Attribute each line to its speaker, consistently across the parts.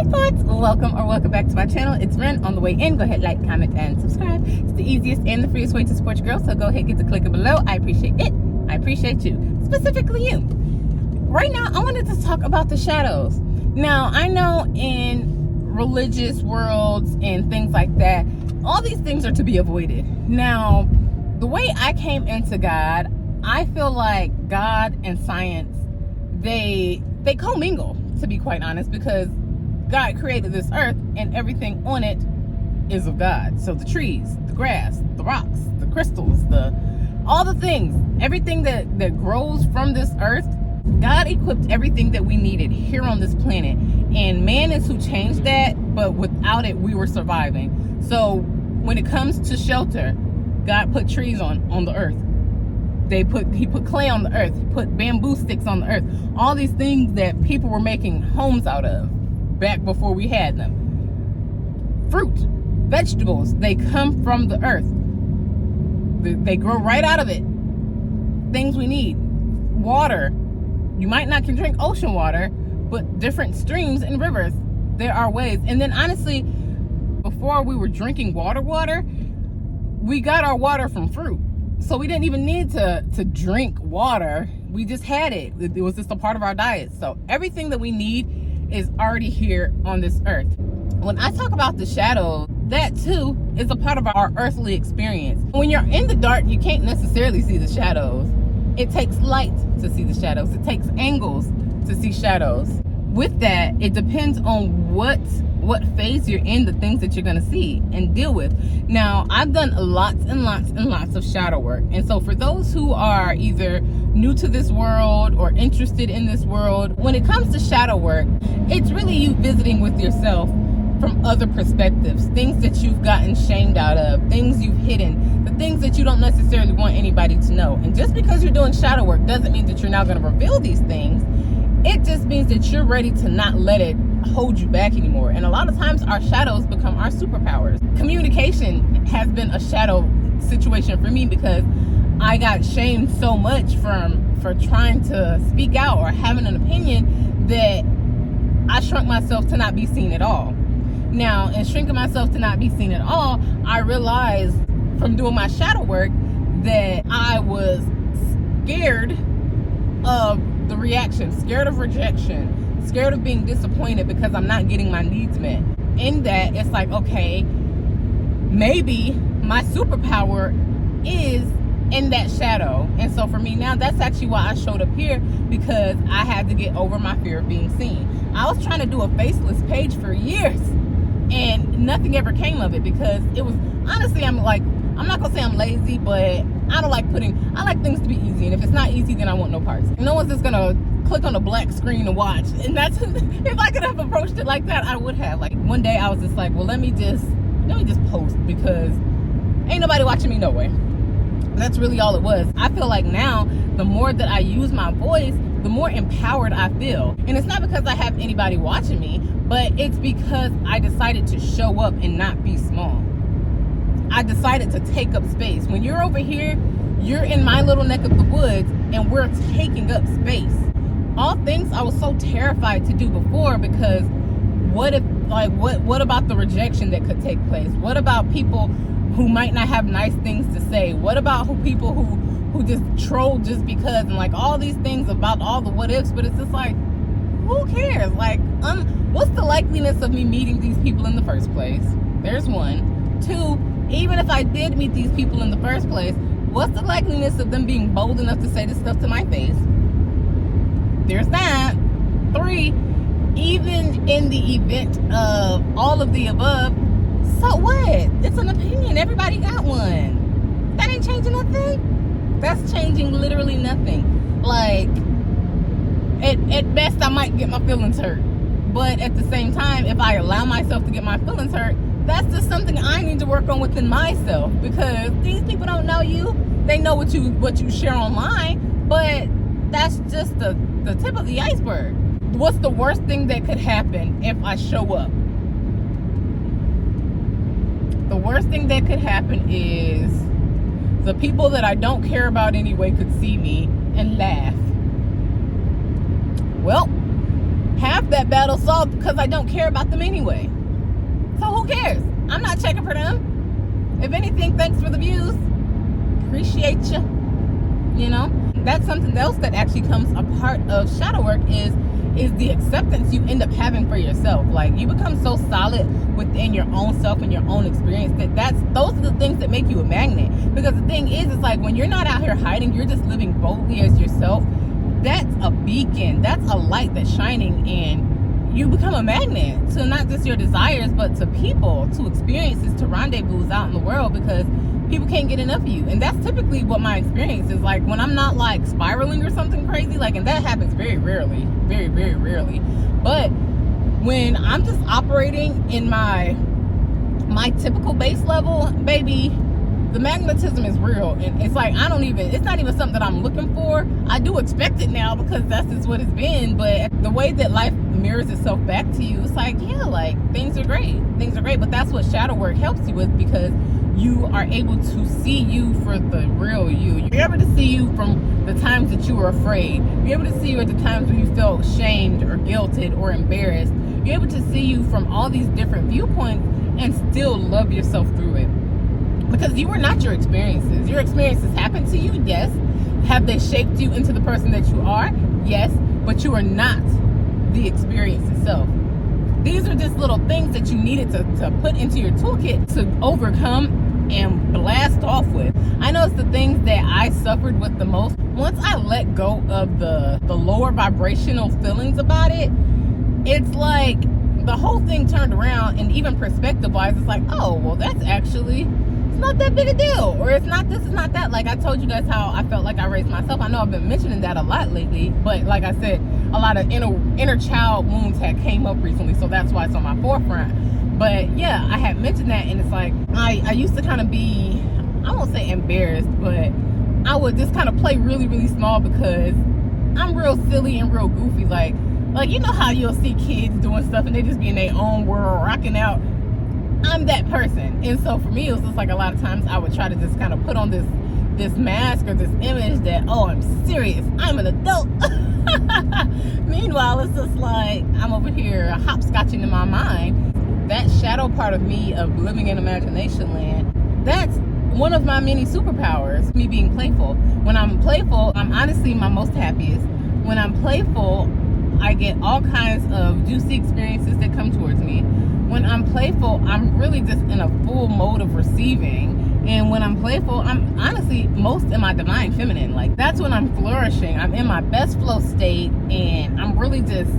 Speaker 1: Hi thoughts, welcome back to my channel. It's Ren. On the way in, go ahead, like, comment, and subscribe. It's the easiest and the freest way to support your girl, so go ahead, get the clicker below. I appreciate it. I appreciate you, specifically you. Right now, I wanted to talk about the shadows. Now, I know in religious worlds and things like that, all these things are to be avoided. Now, the way I came into God, I feel like God and science, they commingle, to be quite honest, because God created this earth and everything on it is of God. So the trees, the grass, the rocks, the crystals, all the things, everything that grows from this earth, God equipped everything that we needed here on this planet. And man is who changed that, but without it, we were surviving. So when it comes to shelter, God put trees on the earth. He put clay on the earth. He put bamboo sticks on the earth. All these things that people were making homes out of back before we had them. Fruit, vegetables, they come from the earth. They grow right out of it. Things we need. Water. You might not can drink ocean water, but different streams and rivers, there are ways. And then honestly, before we were drinking water, we got our water from fruit. So we didn't even need to drink water. We just had it. It was just a part of our diet. So everything that we need is already here on this earth. When I talk about the shadows, that too is a part of our earthly experience. When you're in the dark, you can't necessarily see the shadows. It takes light to see the shadows. It takes angles to see shadows. With that, it depends on what phase you're in, the things that you're going to see and deal with. Now, I've done lots and lots of shadow work. And so for those who are either new to this world or interested in this world, when it comes to shadow work, it's really you visiting with yourself from other perspectives, things that you've gotten shamed out of, things you've hidden, the things that you don't necessarily want anybody to know. And just because you're doing shadow work doesn't mean that you're now going to reveal these things. It just means that you're ready to not let it hold you back anymore. And a lot of times our shadows become our superpowers. Communication has been a shadow situation for me because I got shamed so much for trying to speak out or having an opinion that I shrunk myself to not be seen at all. Now, in shrinking myself to not be seen at all, I realized from doing my shadow work that I was scared of the reaction, scared of rejection, scared of being disappointed because I'm not getting my needs met. In that, it's like, okay, maybe my superpower is in that shadow. And so for me now, that's actually why I showed up here, because I had to get over my fear of being seen. I was trying to do a faceless page for years and nothing ever came of it because it was, honestly, I'm not gonna say I'm lazy, but I like things to be easy. And if it's not easy, then I want no parts. No one's just gonna click on a black screen and watch. And that's, if I could have approached it like that, I would have. Like one day I was just like, well, let me just post because ain't nobody watching me no way. That's really all it was. I feel like now, the more that I use my voice, the more empowered I feel. And it's not because I have anybody watching me, but it's because I decided to show up and not be small. I decided to take up space. When you're over here, you're in my little neck of the woods and we're taking up space. All things I was so terrified to do before, because what about the rejection that could take place? What about people who might not have nice things to say? What about people who just troll just because, and like all these things about all the what ifs? But it's just like, who cares? Like, what's the likeliness of me meeting these people in the first place? There's one. Two, even if I did meet these people in the first place, what's the likeliness of them being bold enough to say this stuff to my face? There's that. Three, even in the event of all of the above, so what? It's an opinion. Everybody got one. That ain't changing nothing. That's changing literally nothing. Like, at best, I might get my feelings hurt. But at the same time, if I allow myself to get my feelings hurt, that's just something I need to work on within myself, because these people don't know you. They know what you share online, but that's just the tip of the iceberg. What's the worst thing that could happen if I show up? The worst thing that could happen is the people that I don't care about anyway could see me and laugh. Well, half that battle solved because I don't care about them anyway. So who cares? I'm not checking for them. If anything, thanks for the views. Appreciate you. You know, that's something else that actually comes a part of shadow work is the acceptance you end up having for yourself. Like, you become so solid within your own self and your own experience that those are the things that make you a magnet. Because the thing is like, when you're not out here hiding, you're just living boldly as yourself. That's a beacon. That's a light that's shining, and you become a magnet to not just your desires, but to people, to experiences, to rendezvous out in the world, because people can't get enough of you. And that's typically what my experience is like when I'm not like spiraling or something crazy, like, and that happens very rarely, very, very rarely. But when I'm just operating in my typical base level, baby, the magnetism is real. And it's like, it's not even something that I'm looking for. I do expect it now because that's just what it's been. But the way that life mirrors itself back to you, it's like, yeah, like, things are great. But that's what shadow work helps you with, because you are able to see you for the real you. You're able to see you from the times that you were afraid. You're able to see you at the times when you felt shamed or guilted or embarrassed. You're able to see you from all these different viewpoints and still love yourself through it. Because you are not your experiences. Your experiences happen to you, yes. Have they shaped you into the person that you are? Yes. But you are not the experience itself. These are just little things that you needed to put into your toolkit to overcome and blast off with. I know it's the things that I suffered with the most. Once I let go of the lower vibrational feelings about it, it's like the whole thing turned around, and even perspective wise, it's like, oh, well, that's actually, it's not that big a deal, or it's not this, it's not that. Like, I told you guys how I felt like I raised myself. I know I've been mentioning that a lot lately, but like I said, a lot of inner child wounds had came up recently, so that's why it's on my forefront. But yeah, I had mentioned that, and it's like, I used to kind of be, I won't say embarrassed, but I would just kind of play really, really small because I'm real silly and real goofy. Like, you know how you'll see kids doing stuff and they just be in their own world, rocking out. I'm that person. And so for me, it was just like, a lot of times I would try to just kind of put on this mask or this image that, oh, I'm serious, I'm an adult. Meanwhile, it's just like, I'm over here hopscotching in my mind. That shadow part of me of living in imagination land, that's one of my many superpowers, me being playful. When I'm playful, I'm honestly my most happiest. When I'm playful, I get all kinds of juicy experiences that come towards me. When I'm playful, I'm really just in a full mode of receiving. And when I'm playful, I'm honestly most in my divine feminine. Like, that's when I'm flourishing. I'm in my best flow state, and I'm really just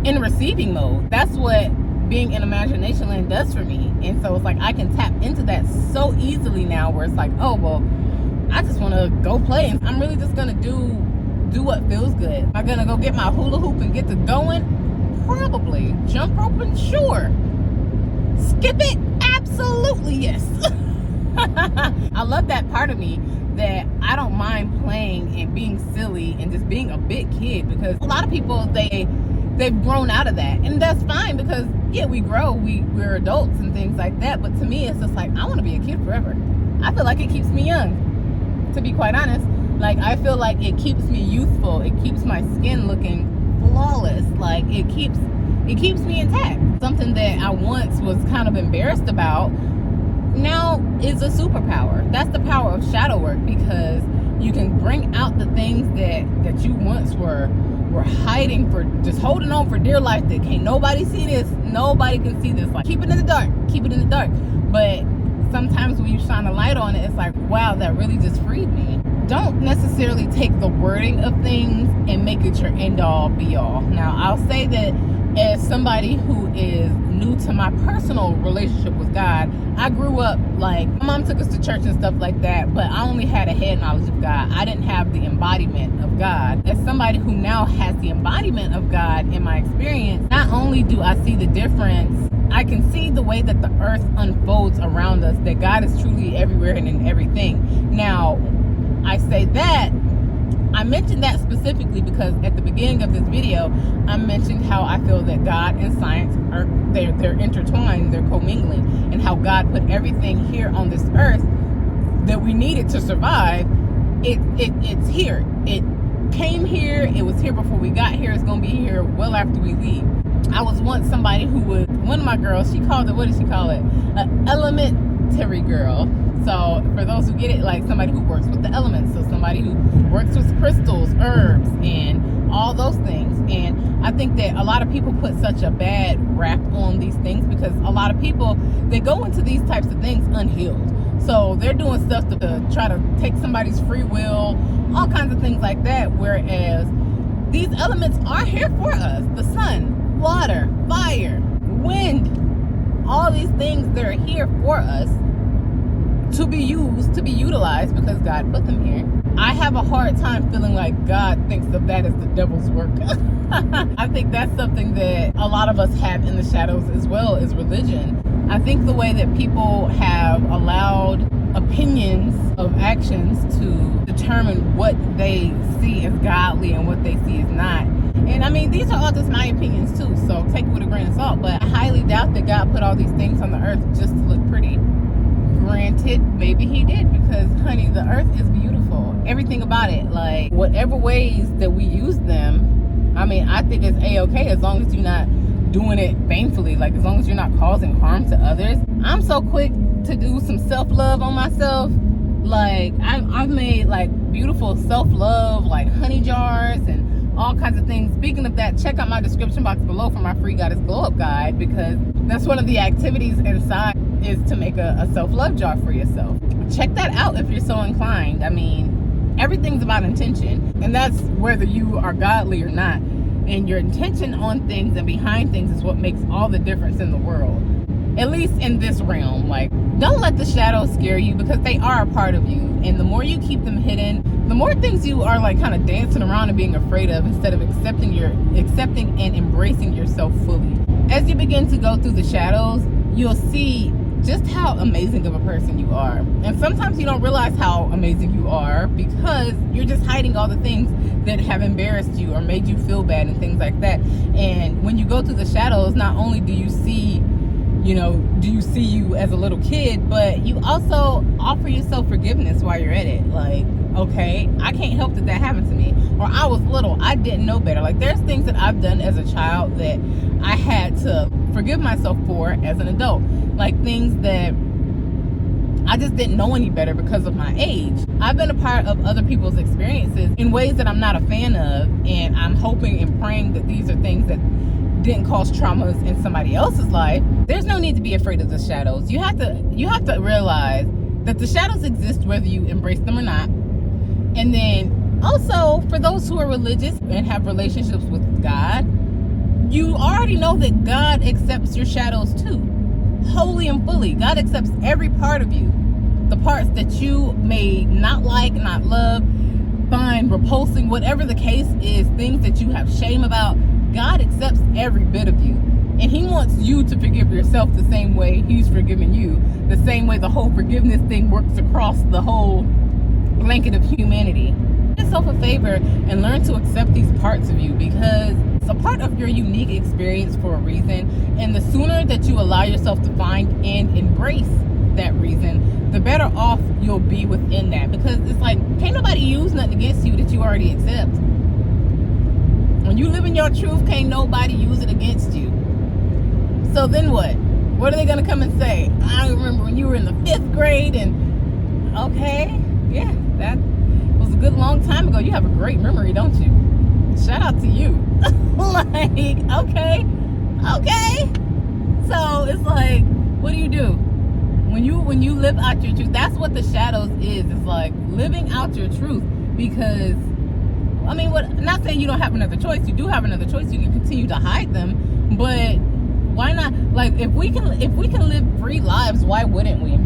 Speaker 1: in receiving mode. That's what being in imagination land does for me. And so it's like, I can tap into that so easily now, where it's like, oh, well, I just want to go play, and I'm really just gonna do what feels good. Am I gonna go get my hula hoop and get to going? Probably. Jump roping? Sure. Skip it? Absolutely yes. I love that part of me, that I don't mind playing and being silly and just being a big kid, because a lot of people, they've grown out of that, and that's fine, because yeah, we grow, we're adults and things like that. But to me, it's just like, I want to be a kid forever. I feel like it keeps me young, to be quite honest. Like, I feel like it keeps me youthful. It keeps my skin looking flawless. Like, it keeps me intact. Something that I once was kind of embarrassed about now is a superpower. That's the power of shadow work, because you can bring out the things that you once were hiding, for just holding on for dear life, that can't nobody see this, nobody can see this. Like, keep it in the dark. But sometimes when you shine a light on it, it's like, wow, that really just freed me. Don't necessarily take the wording of things and make it your end all be all. Now, I'll say that as somebody who is new to my personal relationship with God, I grew up, like, my mom took us to church and stuff like that, but I only had a head knowledge of God. I didn't have the embodiment of God. As somebody who now has the embodiment of God in my experience, not only do I see the difference, I can see the way that the earth unfolds around us, that God is truly everywhere and in everything. Now, I say that, I mentioned that specifically because at the beginning of this video, I mentioned how I feel that God and science are, they're intertwined, they're commingling, and how God put everything here on this earth that we needed to survive. It's here. came here, it was here before we got here, it's gonna be here well after we leave. I was once somebody who was, one of my girls, she called it, what did she call it? An elementary girl. So for those who get it, like somebody who works with the elements, so somebody who works with crystals, herbs, and all those things. And I think that a lot of people put such a bad rap on these things because a lot of people, they go into these types of things unhealed. So they're doing stuff to try to take somebody's free will, all kinds of things like that. Whereas these elements are here for us. The sun, water, fire, wind, all these things, they're here for us to be used, to be utilized because God put them here. I have a hard time feeling like God thinks of that as the devil's work. I think that's something that a lot of us have in the shadows as well as religion. I think the way that people have allowed opinions of actions to determine what they see as godly and what they see as not. And I mean, these are all just my opinions too, so take it with a grain of salt. But I highly doubt that God put all these things on the earth just to look pretty. Granted, maybe he did, because honey, the earth is beautiful. Everything about it, like whatever ways that we use them, I mean, I think it's a-okay as long as you're not doing it painfully, like as long as you're not causing harm to others. I'm so quick to do some self-love on myself. Like I've made like beautiful self-love, like honey jars and all kinds of things. Speaking of that, check out my description box below for my free Goddess Glow Up guide, because that's one of the activities inside is to make a self-love jar for yourself. Check that out if you're so inclined. I mean, everything's about intention, and that's whether you are godly or not. And your intention on things and behind things is what makes all the difference in the world, at least in this realm. Like, don't let the shadows scare you, because they are a part of you, and the more you keep them hidden, the more things you are like kind of dancing around and being afraid of, instead of accepting and embracing yourself fully. As you begin to go through the shadows, you'll see just how amazing of a person you are. And sometimes you don't realize how amazing you are because you're just hiding all the things that have embarrassed you or made you feel bad and things like that. And when you go through the shadows, not only do you see you as a little kid, but you also offer yourself forgiveness while you're at it. Like, okay, I can't help that happened to me. Or I was little, I didn't know better. Like, there's things that I've done as a child that I had to forgive myself for as an adult. Like things that I just didn't know any better because of my age. I've been a part of other people's experiences in ways that I'm not a fan of, and I'm hoping and praying that these are things that didn't cause traumas in somebody else's life. There's no need to be afraid of the shadows. You have to realize that the shadows exist whether you embrace them or not. And then also, for those who are religious and have relationships with God, you already know that God accepts your shadows too, wholly and fully. God accepts every part of you. The parts that you may not like, not love, find repulsing, whatever the case is, things that you have shame about, God accepts every bit of you. And he wants you to forgive yourself the same way he's forgiven you. The same way the whole forgiveness thing works across the whole blanket of humanity. Do yourself a favor and learn to accept these parts of you, because it's a part of your unique experience for a reason. And the sooner that you allow yourself to find and embrace that reason, the better off you'll be within that. Because it's like, can't nobody use nothing against you that you already accept. When you live in your truth, can't nobody use it against you. So then what? What are they going to come and say? I remember when you were in the 5th grade and, okay, yeah, that was a good long time ago. You have a great memory, don't you? Shout out to you. Like, okay. So it's like, what do? When you live out your truth, that's what the shadows is. It's like living out your truth. Because, I mean, not saying you don't have another choice. You do have another choice. You can continue to hide them, but why not? Like, if we can live free lives, why wouldn't we?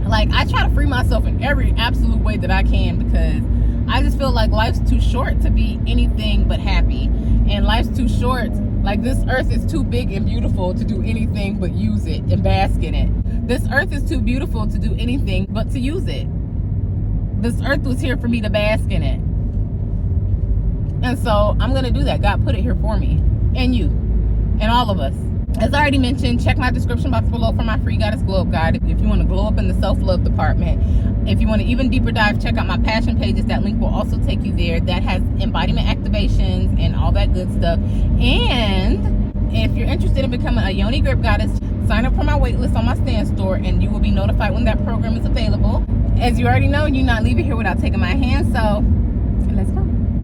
Speaker 1: Like, I try to free myself in every absolute way that I can, because I just feel like life's too short to be anything but happy. And life's too short. Like, this earth is too big and beautiful to do anything but use it and bask in it. This earth is too beautiful to do anything but to use it. This earth was here for me to bask in it. And so I'm going to do that. God put it here for me. And you. And all of us. As I already mentioned, check my description box below for my free Goddess Glow Up guide if you want to glow up in the self-love department. If you want to even deeper dive, check out my passion pages. That link will also take you there. That has embodiment activations and all that good stuff. And if you're interested in becoming a Yoni grip goddess, sign up for my waitlist on my stand store, and you will be notified when that program is available. As you already know, you're not leaving here without taking my hand. So